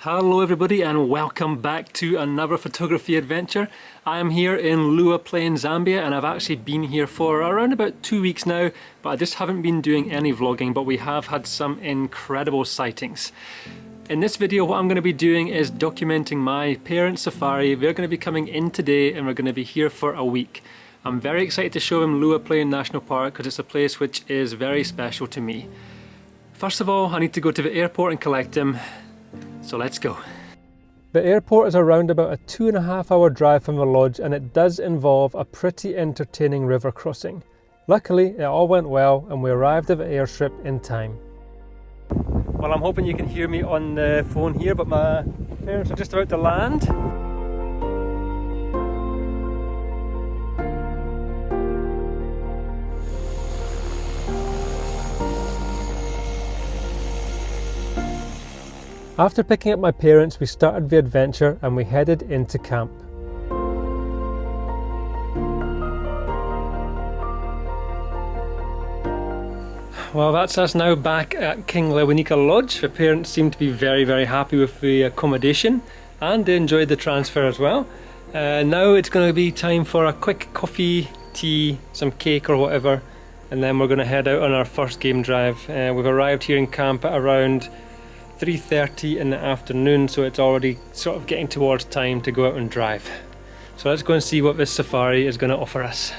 Hello everybody and welcome back to another photography adventure. I am here in Lua Plain, Zambia, and I've actually been here for around about 2 weeks now, but I just haven't been doing any vlogging, but we have had some incredible sightings. In this video what I'm going to be doing is documenting my parents' safari. They're going to be coming in today and we're going to be here for a week. I'm very excited to show them Lua Plain National Park because it's a place which is very special to me. First of all, I need to go to the airport and collect them. So let's go. The airport is around about a 2.5 hour drive from the lodge, and it does involve a pretty entertaining river crossing. Luckily it all went well and we arrived at the airstrip in time. Well, I'm hoping you can hear me on the phone here, but my parents are just about to land. After picking up my parents, we started the adventure and we headed into camp. Well, that's us now back at King Lewanika Lodge. The parents seem to be very happy with the accommodation and they enjoyed the transfer as well. Now it's going to be time for a quick coffee, tea, some cake or whatever, and then we're going to head out on our first game drive. We've arrived here in camp at around 3:30 in the afternoon, so it's already sort of getting towards time to go out and drive. So let's go and see what this safari is going to offer us.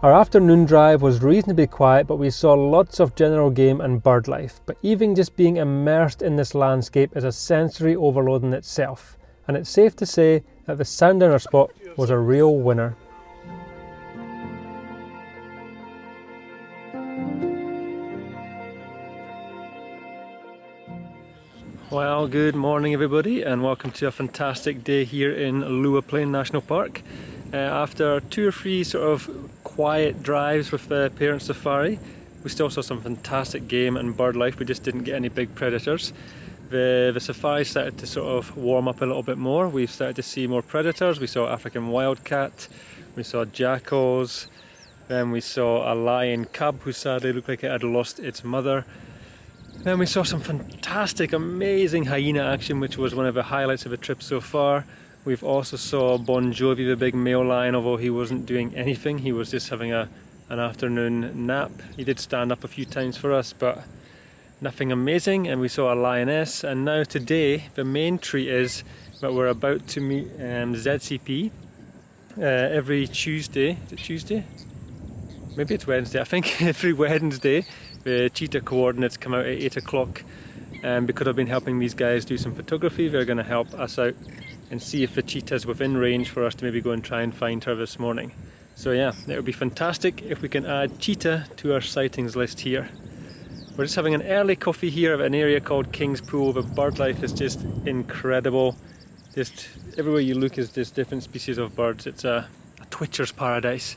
Our afternoon drive was reasonably quiet, but we saw lots of general game and bird life. But even just being immersed in this landscape is a sensory overload in itself, and it's safe to say that the sundowner spot was a real winner. Well, good morning everybody and welcome to a fantastic day here in Lua Plain National Park. After 2 or 3 sort of quiet drives with the parent safari, we still saw some fantastic game and bird life. We just didn't get any big predators. The safari started to sort of warm up a little bit more. We started to see more predators. We saw African wildcat, we saw jackals, then we saw a lion cub who sadly looked like it had lost its mother. Then we saw some fantastic, amazing hyena action, which was one of the highlights of the trip so far. We've also saw Bon Jovi, the big male lion, although he wasn't doing anything. He was just having an afternoon nap. He did stand up a few times for us, but nothing amazing. And we saw a lioness. And now today, the main treat is that we're about to meet ZCP every Tuesday. Is it Tuesday? Maybe it's Wednesday. I think every Wednesday. The cheetah coordinates come out at 8 o'clock, and because I've been helping these guys do some photography, they're going to help us out and see if the cheetah's within range for us to maybe go and try and find her this morning. So yeah, it would be fantastic if we can add cheetah to our sightings list here. We're just having an early coffee here at an area called King's Pool. The bird life is just incredible. Just everywhere you look is just different species of birds. It's a twitcher's paradise.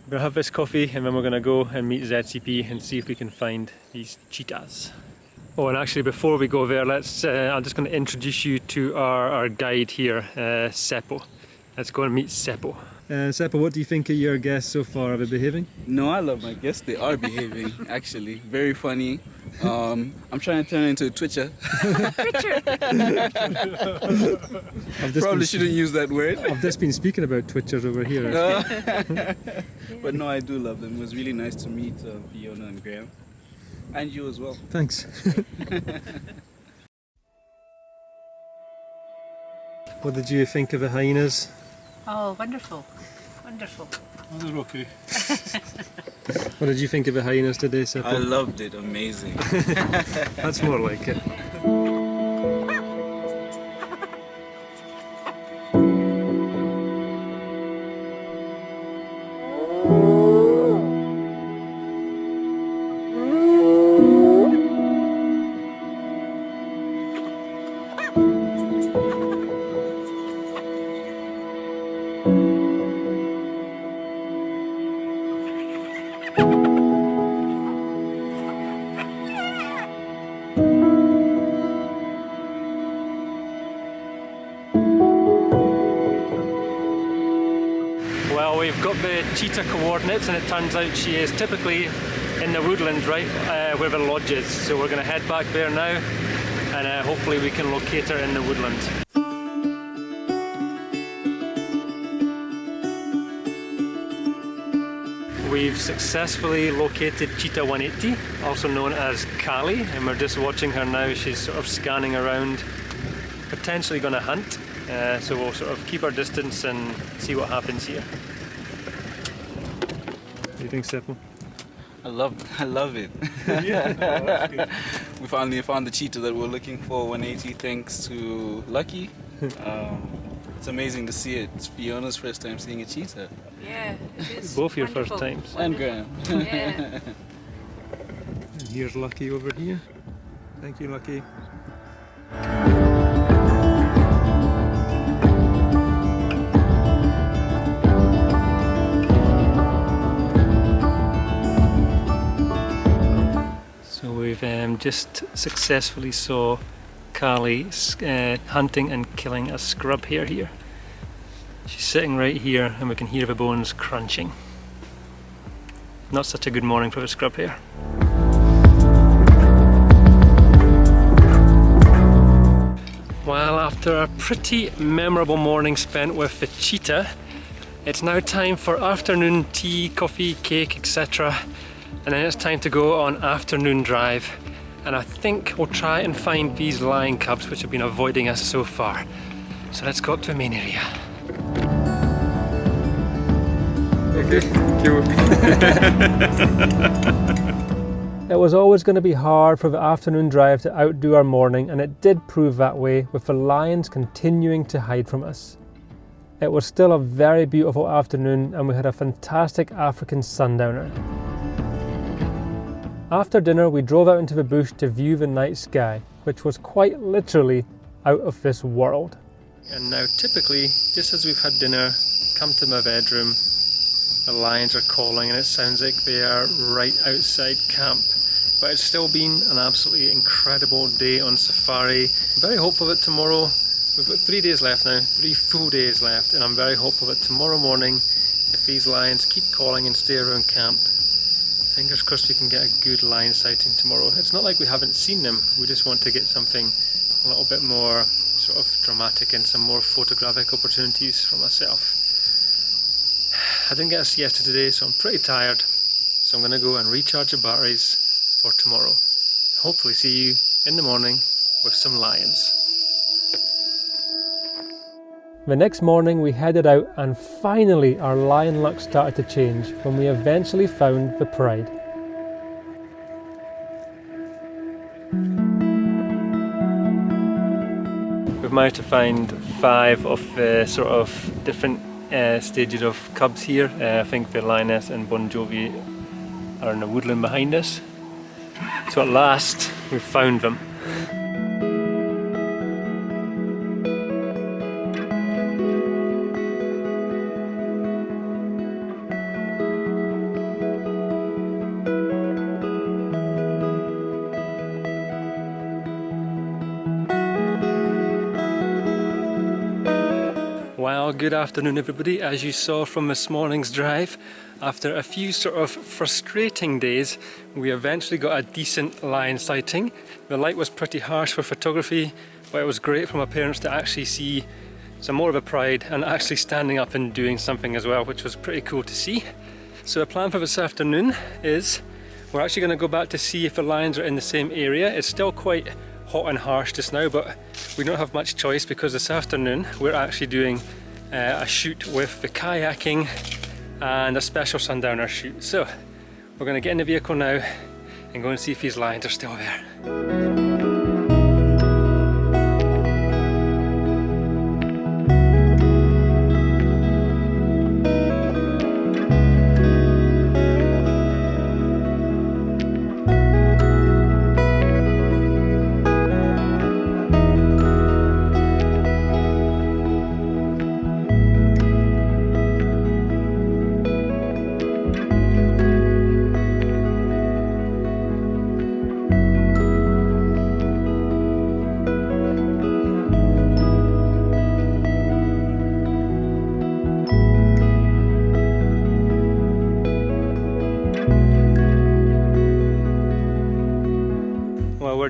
We're going to have this coffee and then we're going to go and meet ZCP and see if we can find these cheetahs. Oh, and actually before we go there, I'm just going to introduce you to our guide here, Seppo. Let's go and meet Seppo. Seppo, what do you think of your guests so far? Are they behaving? No, I love my guests. They are behaving, actually. Very funny. I'm trying to turn into a twitcher. Probably shouldn't use that word. I've just been speaking about twitchers over here. But no, I do love them. It was really nice to meet Fiona and Graham. And you as well. Thanks. What did you think of the hyenas? Oh, wonderful. Wonderful. Oh, they're okay. What did you think of the hyenas today, Seppo? I loved it. Amazing. That's more like it. Well, we've got the cheetah coordinates and it turns out she is typically in the woodlands right where the lodge is. So we're going to head back there now and hopefully we can locate her in the woodland. We've successfully located Cheetah 180, also known as Kali, and we're just watching her now. She's sort of scanning around, potentially going to hunt, so we'll sort of keep our distance and see what happens here. What do you think, Seppo? I love it. Yeah, no, that's good. We finally found the cheetah that we're looking for, 180, thanks to Lucky. It's amazing to see it. It's Fiona's first time seeing a cheetah. Yeah, it is. Both your wonderful. first times. And Graham. Yeah. And here's Lucky over here. Thank you, Lucky. So we've just successfully saw Kali hunting and killing a scrub hare here. She's sitting right here and we can hear the bones crunching. Not such a good morning for the scrub hare. Well, after a pretty memorable morning spent with the cheetah, it's now time for afternoon tea, coffee, cake, etc. And then it's time to go on afternoon drive. And I think we'll try and find these lion cubs which have been avoiding us so far. So let's go up to the main area. Okay, thank you. It was always going to be hard for the afternoon drive to outdo our morning, and it did prove that way with the lions continuing to hide from us. It was still a very beautiful afternoon and we had a fantastic African sundowner. After dinner we drove out into the bush to view the night sky, which was quite literally out of this world. And now typically, just as we've had dinner, come to my bedroom, the lions are calling and it sounds like they are right outside camp. But it's still been an absolutely incredible day on safari. I'm very hopeful that tomorrow, we've got 3 days left now, 3 full days left, and I'm very hopeful that tomorrow morning, if these lions keep calling and stay around camp, fingers crossed we can get a good lion sighting tomorrow. It's not like we haven't seen them, we just want to get something a little bit more sort of dramatic and some more photographic opportunities for myself. I didn't get a siesta today, so I'm pretty tired, so I'm going to go and recharge the batteries for tomorrow. Hopefully see you in the morning with some lions. The next morning we headed out and finally our lion luck started to change when we eventually found the pride. We've managed to find 5 of the sort of different stages of cubs here. I think the lioness and Bon Jovi are in the woodland behind us. So at last we've found them. Well, good afternoon everybody. As you saw from this morning's drive, after a few sort of frustrating days, we eventually got a decent lion sighting. The light was pretty harsh for photography, but it was great for my parents to actually see some more of a pride and actually standing up and doing something as well, which was pretty cool to see. So the plan for this afternoon is we're actually going to go back to see if the lions are in the same area. It's still quite hot and harsh just now, but we don't have much choice because this afternoon we're actually doing a shoot with the kayaking and a special sundowner shoot. So we're going to get in the vehicle now and go and see if these lions are still there.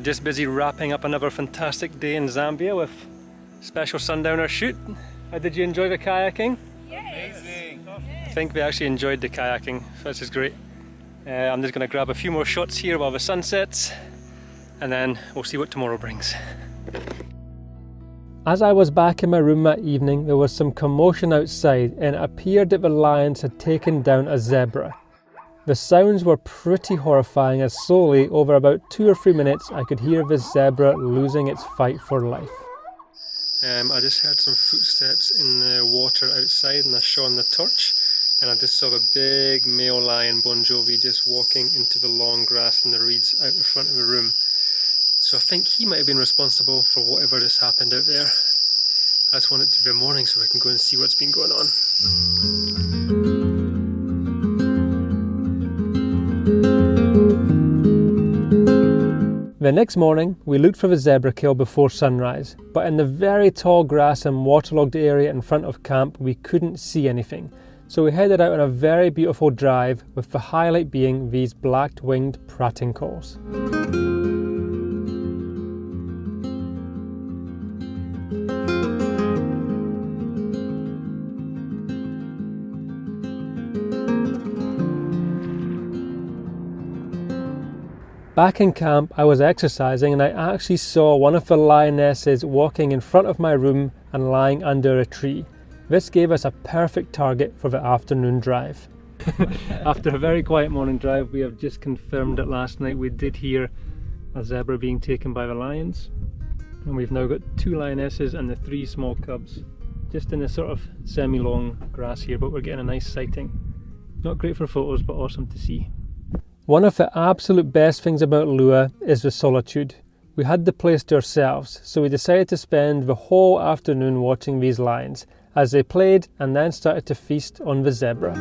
just busy wrapping up another fantastic day in Zambia with special sundowner shoot. How did you enjoy the kayaking? Amazing. I think we actually enjoyed the kayaking, which is great. I'm just going to grab a few more shots here while the sun sets, and then we'll see what tomorrow brings. As I was back in my room that evening, there was some commotion outside, and it appeared that the lions had taken down a zebra. The sounds were pretty horrifying, as slowly, over about 2 or 3 minutes, I could hear the zebra losing its fight for life. I just heard some footsteps in the water outside, and I shone the torch, and I just saw a big male lion, Bon Jovi, just walking into the long grass and the reeds out the front of the room. So I think he might have been responsible for whatever just happened out there. I just want it to be morning so I can go and see what's been going on. The next morning, we looked for the zebra kill before sunrise, but in the very tall grass and waterlogged area in front of camp, we couldn't see anything. So we headed out on a very beautiful drive, with the highlight being these black-winged pratincoles. Back in camp, I was exercising and I actually saw one of the lionesses walking in front of my room and lying under a tree. This gave us a perfect target for the afternoon drive. After a very quiet morning drive, we have just confirmed that last night we did hear a zebra being taken by the lions. And we've now got 2 lionesses and the 3 small cubs just in this sort of semi-long grass here, but we're getting a nice sighting. Not great for photos, but awesome to see. One of the absolute best things about Lua is the solitude. We had the place to ourselves, so we decided to spend the whole afternoon watching these lions as they played and then started to feast on the zebra.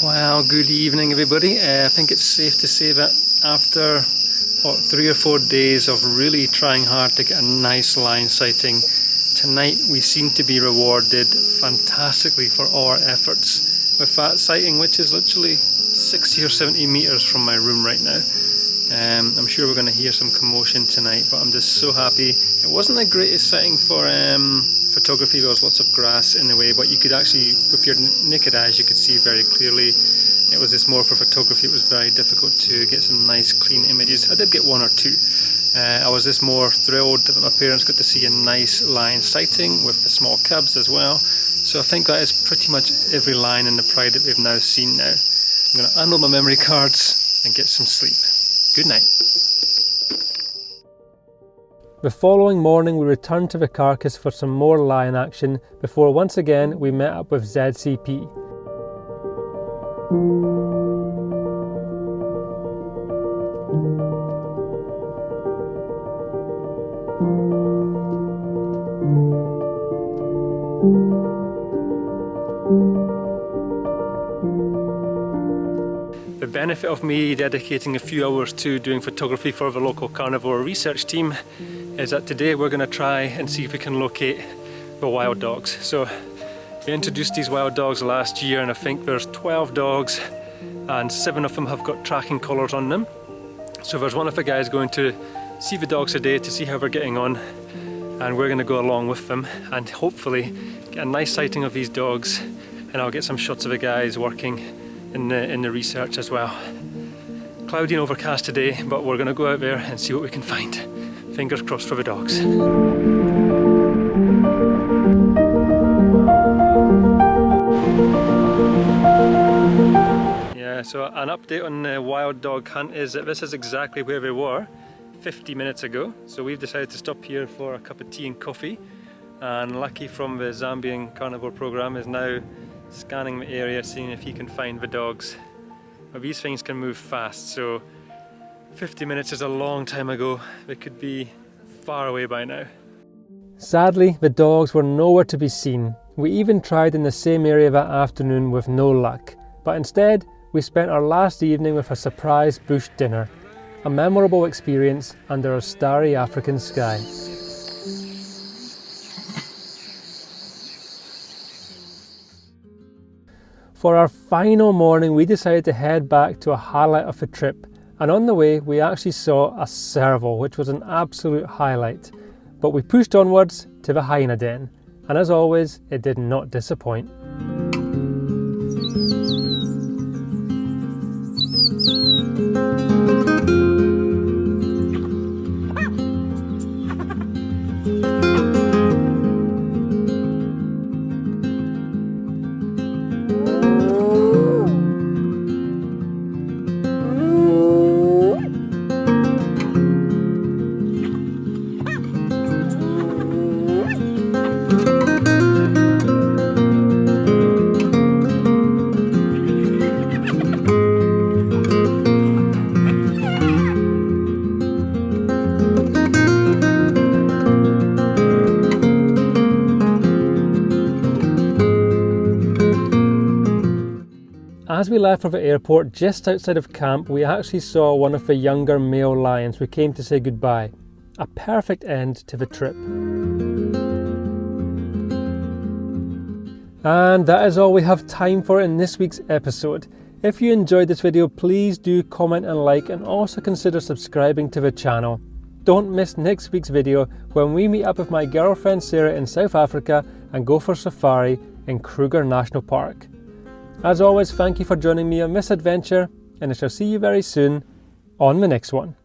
Well, good evening everybody. I think it's safe to say that after 3 or 4 days of really trying hard to get a nice lion sighting, tonight we seem to be rewarded fantastically for all our efforts with that sighting, which is literally 60 or 70 meters from my room right now. I'm sure we're going to hear some commotion tonight, but I'm just so happy. It wasn't the greatest sighting for photography. There was lots of grass in the way, but you could actually, with your naked eyes, you could see very clearly. It was just more for photography. It was very difficult to get some nice clean images. I did get 1 or 2. I was just more thrilled that my parents got to see a nice lion sighting with the small cubs as well. So I think that is pretty much every lion in the pride that we've now seen now. I'm going to unload my memory cards and get some sleep. Good night. The following morning we returned to the carcass for some more lion action before once again we met up with ZCP. The benefit of me dedicating a few hours to doing photography for the local carnivore research team is that today we're going to try and see if we can locate the wild dogs. So we introduced these wild dogs last year, and I think there's 12 dogs and 7 of them have got tracking collars on them. So there's one of the guys going to see the dogs today to see how they're getting on, and we're going to go along with them and hopefully get a nice sighting of these dogs, and I'll get some shots of the guys working in the research as well. Cloudy and overcast today, but we're going to go out there and see what we can find. Fingers crossed for the dogs. Yeah, so an update on the wild dog hunt is that this is exactly where we were 50 minutes ago. So we've decided to stop here for a cup of tea and coffee, and Lucky from the Zambian carnivore program is now scanning the area, seeing if he can find the dogs. But these things can move fast, so 50 minutes is a long time ago. They could be far away by now. Sadly, the dogs were nowhere to be seen. We even tried in the same area that afternoon with no luck. but instead we spent our last evening with a surprise bush dinner, a memorable experience under a starry African sky. For our final morning, we decided to head back to a highlight of the trip, and on the way we actually saw a serval, which was an absolute highlight. But we pushed onwards to the hyena den, and as always, it did not disappoint. As we left for the airport, just outside of camp, we actually saw one of the younger male lions who came to say goodbye. A perfect end to the trip. And that is all we have time for in this week's episode. If you enjoyed this video, please do comment and like, and also consider subscribing to the channel. Don't miss next week's video when we meet up with my girlfriend Sarah in South Africa and go for safari in Kruger National Park. As always, thank you for joining me on this adventure, and I shall see you very soon on the next one.